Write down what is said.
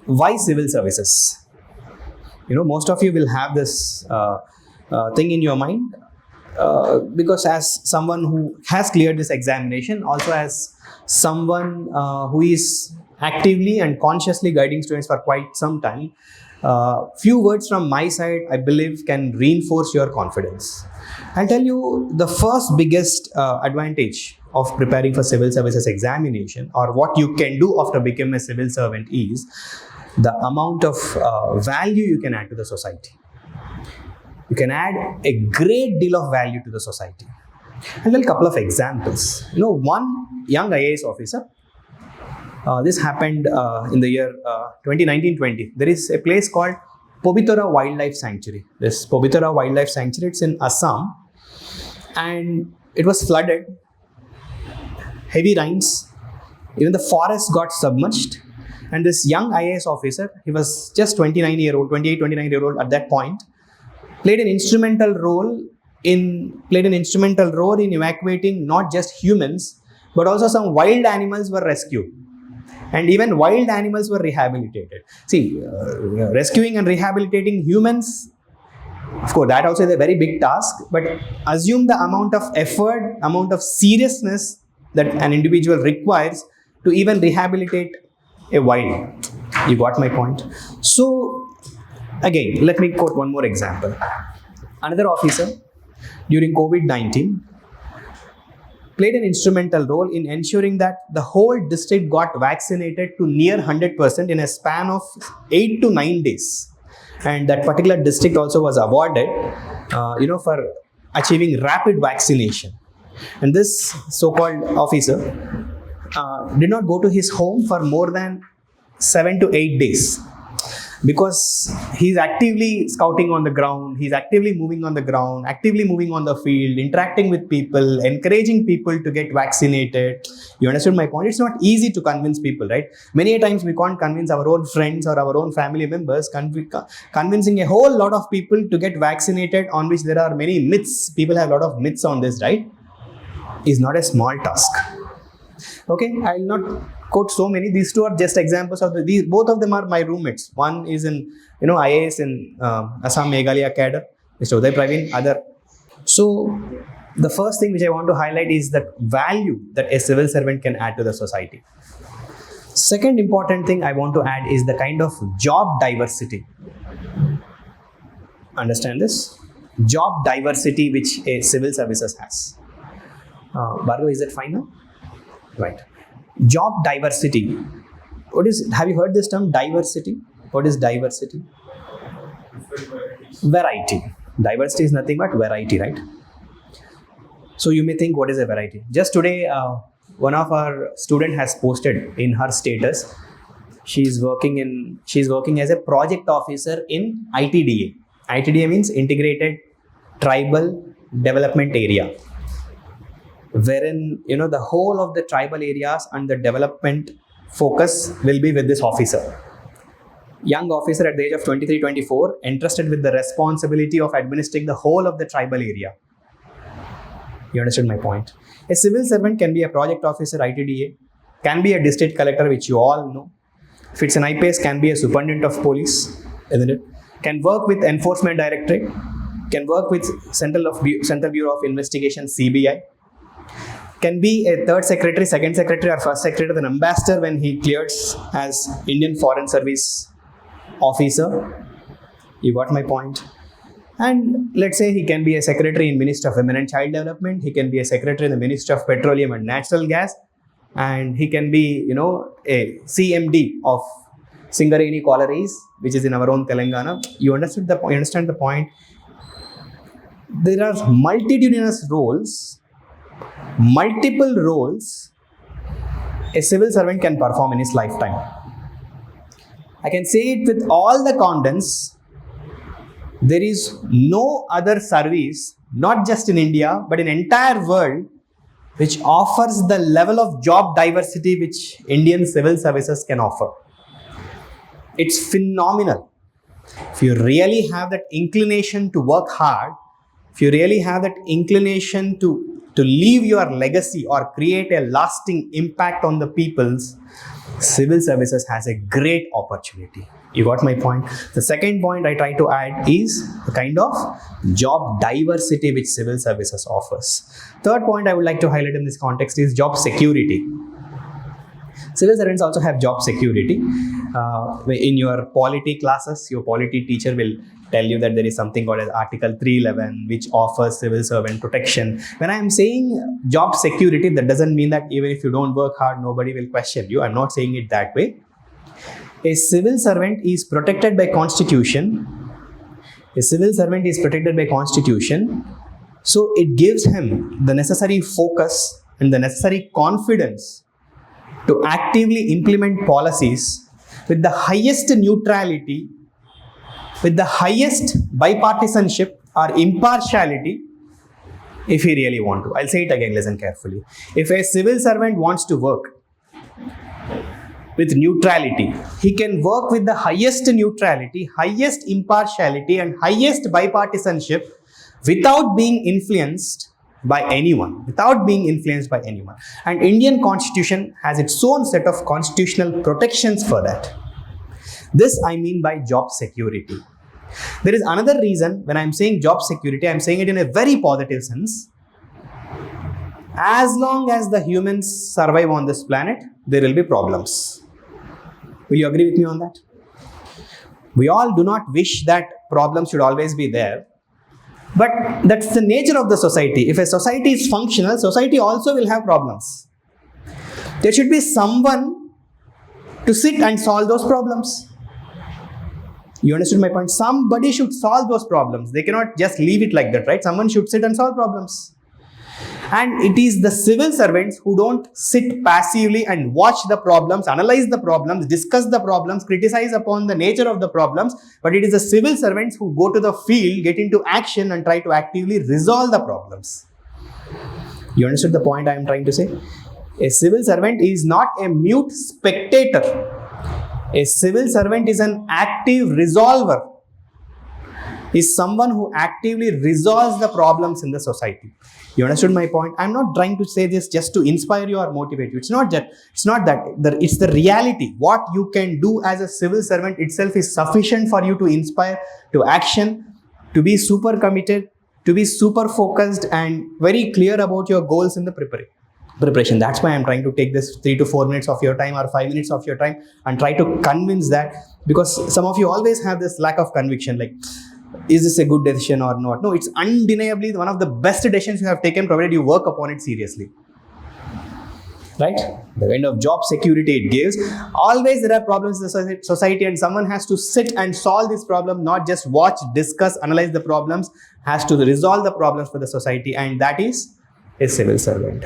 Why civil services? Most of you will have this thing in your mind because as someone who has cleared this examination, also as someone who is actively and consciously guiding students for quite some time, few words from my side, I believe, can reinforce your confidence. I'll tell you the first biggest advantage of preparing for civil services examination, or what you can do after becoming a civil servant, is the amount of value you can add to the society. You can add a great deal of value to the society. And a couple of examples. One young IAS officer, this happened in the year 2019-20. There is a place called Pobithara Wildlife Sanctuary. This Pobithara Wildlife Sanctuary, it's in Assam, and it was flooded, heavy rains, even the forest got submerged, and this young IAS officer, he was just 29-year-old at that point, played an instrumental role in evacuating not just humans, but also some wild animals were rescued. And even wild animals were rehabilitated. See, rescuing and rehabilitating humans, of course, that also is a very big task, but assume the amount of effort, amount of seriousness that an individual requires to even rehabilitate a wild. You got my point? So, again, let me quote one more example. Another officer, during COVID-19, played an instrumental role in ensuring that the whole district got vaccinated to near 100% in a span of 8 to 9 days. And that particular district also was awarded, for achieving rapid vaccination. And this so-called officer did not go to his home for more than 7 to 8 days. Because he's actively scouting on the ground, he's actively moving on the ground, actively moving on the field, interacting with people, encouraging people to get vaccinated. You understood my point? It's not easy to convince people, right? Many a times we can't convince our own friends or our own family members. Convincing a whole lot of people to get vaccinated, on which there are many myths. People have a lot of myths on this, right? Is not a small task. Okay, I will not quote so many. These two are just examples of these. Both of them are my roommates. One is in IAS in Assam Meghalaya cadre, Mr. Uday Praveen. Other. So the first thing which I want to highlight is the value that a civil servant can add to the society. Second important thing I want to add is the kind of job diversity. Understand this? Job diversity which a civil services has. Bhargav, is that fine now? Right. Job diversity. Have you heard this term, diversity? What is diversity? Variety. Diversity is nothing but variety, right? So you may think, what is a variety? Just today, one of our student has posted in her status, she's working as a project officer in ITDA. ITDA means Integrated Tribal Development Area, wherein the whole of the tribal areas and the development focus will be with this officer. Young officer at the age of 23-24, entrusted with the responsibility of administering the whole of the tribal area. You understood my point? A civil servant can be a project officer, ITDA, can be a district collector, which you all know. If it's an IPS, can be a superintendent of police, isn't it? Can work with Enforcement Directorate, can work with Central Bureau of Investigation, CBI, can be a third secretary, second secretary, or first secretary of an ambassador when he clears as Indian Foreign Service officer. You got my point? And let's say he can be a secretary in Ministry of Women and Child Development, he can be a secretary in the Ministry of Petroleum and Natural Gas, and he can be, a CMD of Singareni Collieries, which is in our own Telangana. You understand the point? There are multitudinous roles, multiple roles a civil servant can perform in his lifetime. I can say it with all the confidence. There is no other service, not just in India, but in entire world, which offers the level of job diversity which Indian civil services can offer. It's phenomenal. If you really have that inclination to work hard, if you really have that inclination to leave your legacy or create a lasting impact on the peoples, Civil services has a great opportunity. You got my point? The second point I try to add is the kind of job diversity which civil services offers. Third point I would like to highlight in this context is job security. Civil servants also have job security. In your polity classes, your polity teacher will tell you that there is something called as Article 311, which offers civil servant protection. When I am saying job security, that doesn't mean that even if you don't work hard, nobody will question you. I'm not saying it that way. A civil servant is protected by Constitution. A civil servant is protected by Constitution. So it gives him the necessary focus and the necessary confidence to actively implement policies with the highest neutrality, with the highest bipartisanship or impartiality, if he really want to. I'll say it again, listen carefully. If a civil servant wants to work with neutrality, he can work with the highest neutrality, highest impartiality and highest bipartisanship without being influenced by anyone, And Indian Constitution has its own set of constitutional protections for that. This I mean by job security. There is another reason when I'm saying job security, I'm saying it in a very positive sense. As long as the humans survive on this planet, there will be problems. Will you agree with me on that? We all do not wish that problems should always be there. But that's the nature of the society. If a society is functional, society also will have problems. There should be someone to sit and solve those problems. You understood my point? Somebody should solve those problems. They cannot just leave it like that, right? Someone should sit and solve problems. And it is the civil servants who don't sit passively and watch the problems, analyze the problems, discuss the problems, criticize upon the nature of the problems, but it is the civil servants who go to the field, get into action and try to actively resolve the problems. You understood the point I am trying to say? A civil servant is not a mute spectator. A civil servant is an active resolver. Is someone who actively resolves the problems in the society. You understood my point? I'm not trying to say this just to inspire you or motivate you. It's not that. It's the reality. What you can do as a civil servant itself is sufficient for you to inspire to action, to be super committed, to be super focused and very clear about your goals in the preparation. That's why I'm trying to take this 3 to 4 minutes of your time or 5 minutes of your time and try to convince that, because some of you always have this lack of conviction, like, is this a good decision or not? No, it's undeniably one of the best decisions you have taken, provided you work upon it seriously. Right? The kind of job security it gives. Always there are problems in the society and someone has to sit and solve this problem, not just watch, discuss, analyze the problems, has to resolve the problems for the society, and that is a civil servant.